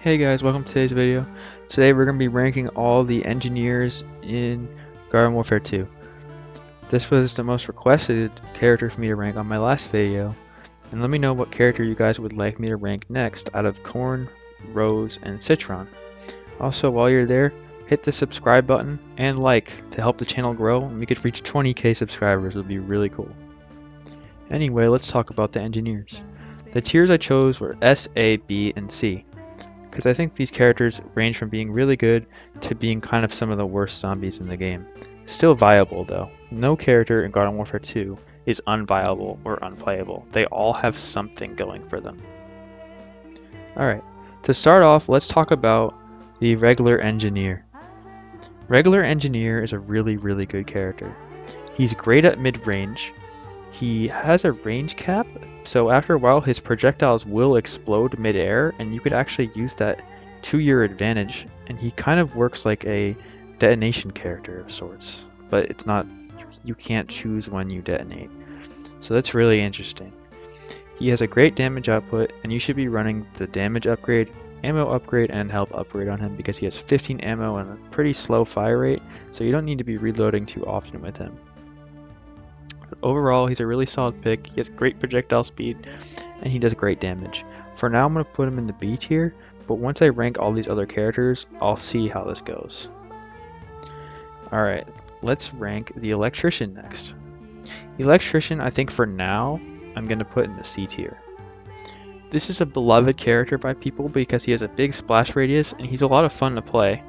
Hey guys, welcome to today's video. Today we're going to be ranking all the engineers in Garden Warfare 2. This was the most requested character for me to rank on my last video, and let me know what character you guys would like me to rank next out of Corn, Rose, and Citron. Also, while you're there, hit the subscribe button and like to help the channel grow, and we could reach 20k subscribers. It would be really cool. Anyway, let's talk about the engineers. The tiers I chose were S, A, B, and C, because I think these characters range from being really good to being kind of some of the worst zombies in the game. Still viable though. No character in Garden Warfare 2 is unviable or unplayable. They all have something going for them. Alright, to start off, let's talk about the Regular Engineer. Regular Engineer is a really good character. He's great at mid-range. He has a range cap, so after a while his projectiles will explode mid-air, and you could actually use that to your advantage, and he kind of works like a detonation character of sorts, but it's not, you can't choose when you detonate. So that's really interesting. He has a great damage output, and you should be running the damage upgrade, ammo upgrade, and health upgrade on him because he has 15 ammo and a pretty slow fire rate, so you don't need to be reloading too often with him. Overall, he's a really solid pick. He has great projectile speed, and he does great damage. For now, I'm going to put him in the B tier, but once I rank all these other characters, I'll see how this goes. Alright, let's rank the Electrician next. Electrician, I think for now, I'm going to put in the C tier. This is a beloved character by people because he has a big splash radius, and he's a lot of fun to play.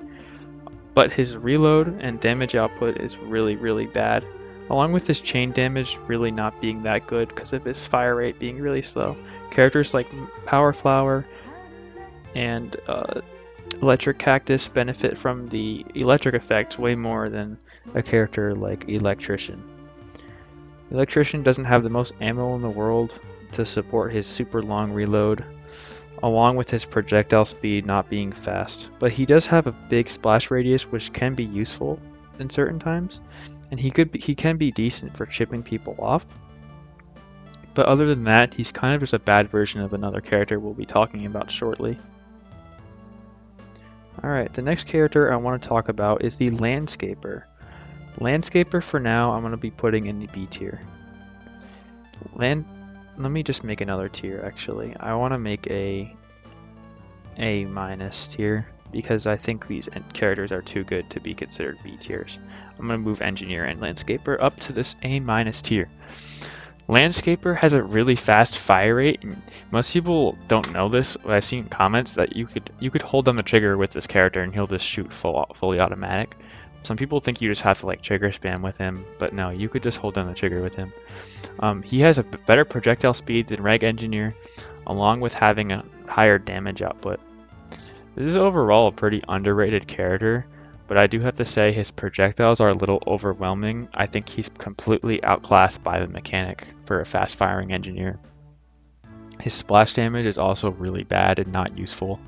But his reload and damage output is really bad, along with his chain damage really not being that good because of his fire rate being really slow. Characters like Power Flower and Electric Cactus benefit from the electric effect way more than a character like Electrician. Electrician doesn't have the most ammo in the world to support his super long reload, along with his projectile speed not being fast, but he does have a big splash radius which can be useful in certain times. And he can be decent for chipping people off. But other than that, he's kind of just a bad version of another character we'll be talking about shortly. Alright, the next character I want to talk about is the Landscaper. Landscaper for now I'm going to be putting in the B tier. Let me just make another tier actually. I want to make a A- tier because I think these characters are too good to be considered B tiers. I'm going to move Engineer and Landscaper up to this A- tier. Landscaper has a really fast fire rate, and most people don't know this, but I've seen comments that you could hold down the trigger with this character and he'll just shoot fully automatic. Some people think you just have to like trigger spam with him, but no, you could just hold down the trigger with him. He has a better projectile speed than Reg Engineer, along with having a higher damage output. This is overall a pretty underrated character, but I do have to say his projectiles are a little overwhelming. I think he's completely outclassed by the mechanic for a fast firing engineer. His splash damage is also really bad and not useful.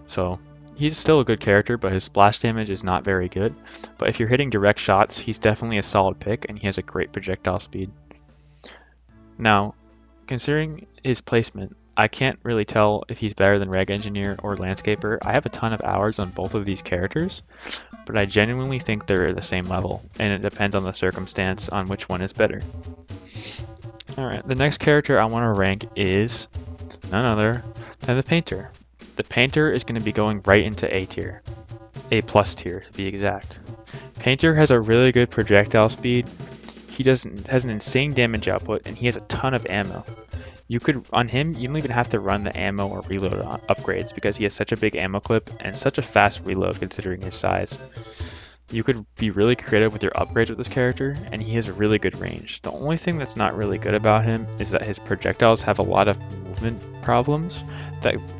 So he's still a good character, but his splash damage is not very good. But if you're hitting direct shots, he's definitely a solid pick, and he has a great projectile speed. Now, considering his placement, I can't really tell if he's better than Reg Engineer or Landscaper. I have a ton of hours on both of these characters, but I genuinely think they're the same level, and it depends on the circumstance on which one is better. Alright, the next character I want to rank is none other than the Painter. The Painter is going to be going right into A tier. A+ tier to be exact. Painter has a really good projectile speed. He has an insane damage output, and he has a ton of ammo. On him, you don't even have to run the ammo or reload upgrades because he has such a big ammo clip and such a fast reload considering his size. You could be really creative with your upgrades with this character, and he has a really good range. The only thing that's not really good about him is that his projectiles have a lot of movement problems,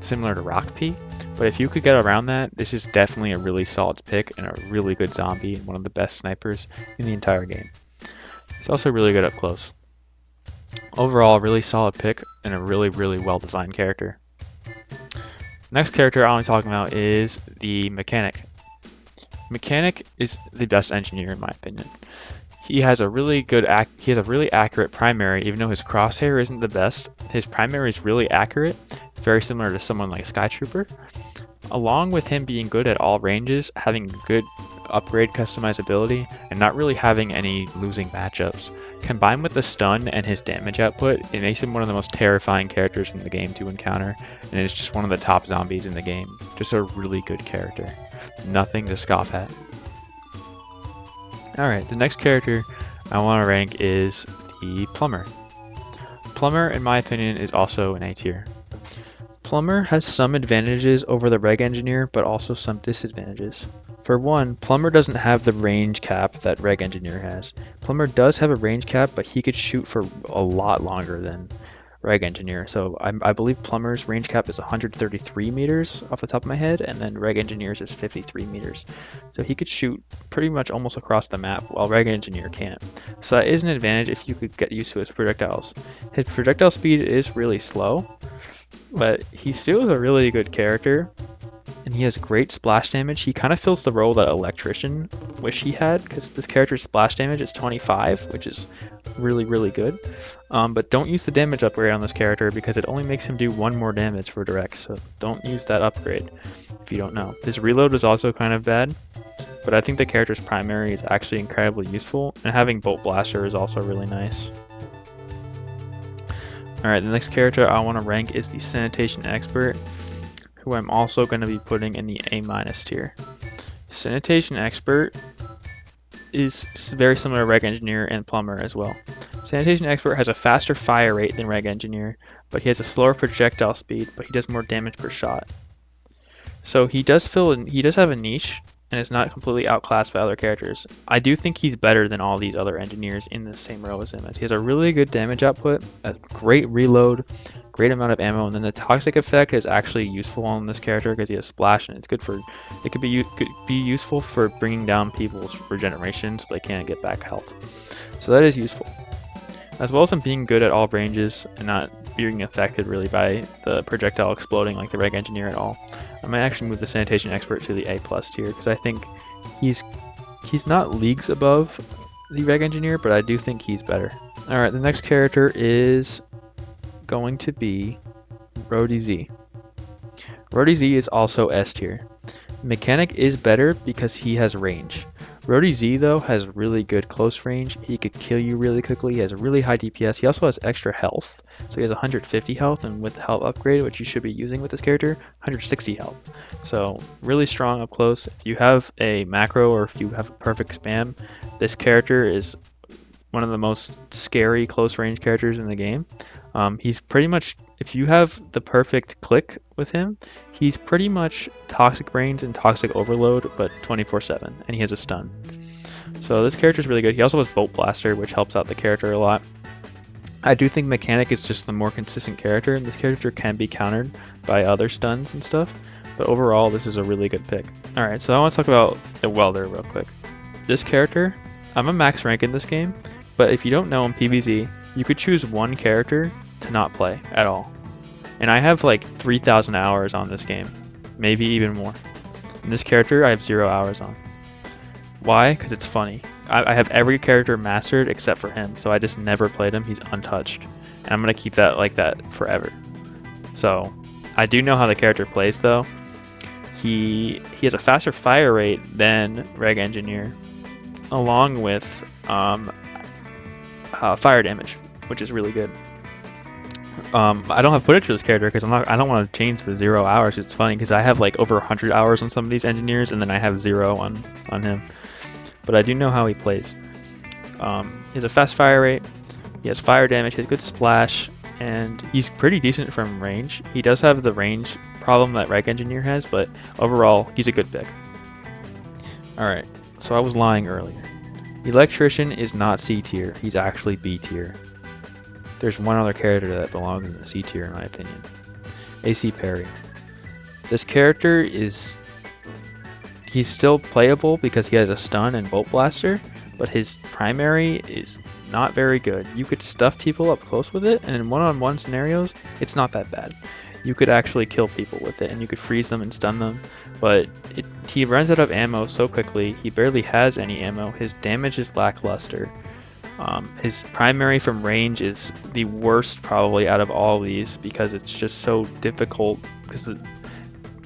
similar to Rock P. But if you could get around that, this is definitely a really solid pick and a really good zombie and one of the best snipers in the entire game. He's also really good up close. Overall, a really solid pick and a really well designed character. Next character I'm talking about is the Mechanic. Mechanic is the best engineer in my opinion. He has a really accurate primary, even though his crosshair isn't the best. His primary is really accurate, very similar to someone like Sky Trooper. Along with him being good at all ranges, having good upgrade customizability, and not really having any losing matchups, combined with the stun and his damage output, it makes him one of the most terrifying characters in the game to encounter, and it's just one of the top zombies in the game. Just a really good character. Nothing to scoff at. Alright, the next character I want to rank is the Plumber. Plumber, in my opinion, is also an A tier. Plumber has some advantages over the Reg Engineer, but also some disadvantages. For one, Plumber doesn't have the range cap that Reg Engineer has. Plumber does have a range cap, but he could shoot for a lot longer than Reg Engineer. So I believe Plumber's range cap is 133 meters off the top of my head, and then Reg Engineer's is 53 meters. So he could shoot pretty much almost across the map, while Reg Engineer can't. So that is an advantage if you could get used to his projectiles. His projectile speed is really slow, but he still is a really good character, and he has great splash damage. He kind of fills the role that Electrician wish he had, because this character's splash damage is 25, which is really, really good. But don't use the damage upgrade on this character because it only makes him do 1 more damage for direct, so don't use that upgrade if you don't know. His reload is also kind of bad, but I think the character's primary is actually incredibly useful, and having Bolt Blaster is also really nice. Alright, the next character I want to rank is the Sanitation Expert, who I'm also going to be putting in the A- tier. Sanitation Expert is very similar to Reg Engineer and Plumber as well. Sanitation Expert has a faster fire rate than Reg Engineer, but he has a slower projectile speed, but he does more damage per shot. So he does have a niche, and is not completely outclassed by other characters. I do think he's better than all these other engineers in the same row as him, as he has a really good damage output, a great reload, great amount of ammo, and then the toxic effect is actually useful on this character because he has splash, and it's good for, it could be useful for bringing down people's regeneration so they can't get back health. So that is useful. As well as him being good at all ranges and not being affected really by the projectile exploding like the Reg Engineer at all. I might actually move the Sanitation Expert to the A+ tier because I think he's not leagues above the Reg Engineer, but I do think he's better. Alright, the next character is going to be Rody Z. Rody Z is also S tier. Mechanic is better because he has range. Rody Z though has really good close range. He could kill you really quickly. He has a really high DPS. He also has extra health. So he has 150 health, and with health upgrade, which you should be using with this character, 160 health. So really strong up close. If you have a macro or if you have a perfect spam, this character is one of the most scary close range characters in the game. He's pretty much, if you have the perfect click with him, he's pretty much Toxic Brains and Toxic Overload, but 24/7, and he has a stun. So this character is really good. He also has Bolt Blaster, which helps out the character a lot. I do think Mechanic is just the more consistent character, and this character can be countered by other stuns and stuff, but overall this is a really good pick. Alright, so I want to talk about the Welder real quick. This character, I'm a max rank in this game, but if you don't know in PvZ, you could choose one character to not play at all. And I have like 3,000 hours on this game, maybe even more. And this character I have 0 hours on. Why? Because it's funny. I have every character mastered except for him, so I just never played him. He's untouched. And I'm going to keep that like that forever. So I do know how the character plays though. He has a faster fire rate than Reg Engineer, along with fire damage, which is really good. I don't have footage for this character because I don't want to change the 0 hours. It's funny because I have like over 100 hours on some of these engineers, and then I have 0 on him. But I do know how he plays. He has a fast fire rate. He has fire damage. He has good splash, and he's pretty decent from range. He does have the range problem that Reg Engineer has, but overall he's a good pick. All right, so I was lying earlier. Electrician is not C tier. He's actually B tier. There's one other character that belongs in the C tier in my opinion. AC Perry. This character he's still playable because he has a stun and Bolt Blaster, but his primary is not very good. You could stuff people up close with it, and in one-on-one scenarios, it's not that bad. You could actually kill people with it, and you could freeze them and stun them, but he runs out of ammo so quickly. He barely has any ammo. His damage is lackluster. His primary from range is the worst probably out of all of these because it's just so difficult because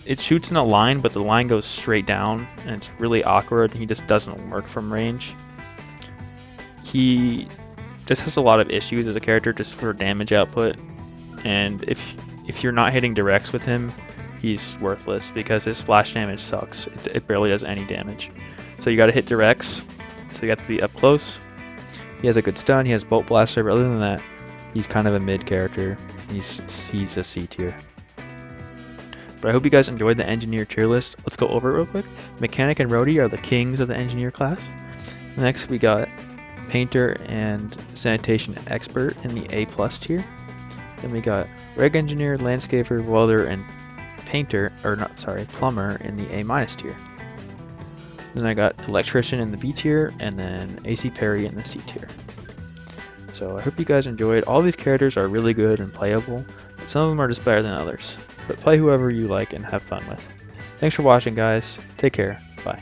it shoots in a line, but the line goes straight down, and it's really awkward, and he just doesn't work from range. He just has a lot of issues as a character just for damage output, and if you're not hitting directs with him, he's worthless because his splash damage sucks. It barely does any damage. So you gotta hit directs, so you got to be up close. He has a good stun, he has bolt blaster, but other than that, he's kind of a mid character. He's a C tier. But I hope you guys enjoyed the engineer tier list. Let's go over it real quick. Mechanic and roadie are the kings of the engineer class. Next we got painter and sanitation expert in the A+ tier. Then we got reg engineer, landscaper, welder, and plumber in the A- tier. Then I got electrician in the B tier, and then AC Parry in the C tier. So I hope you guys enjoyed. All these characters are really good and playable, but some of them are just better than others. But play whoever you like and have fun with. Thanks for watching, guys. Take care. Bye.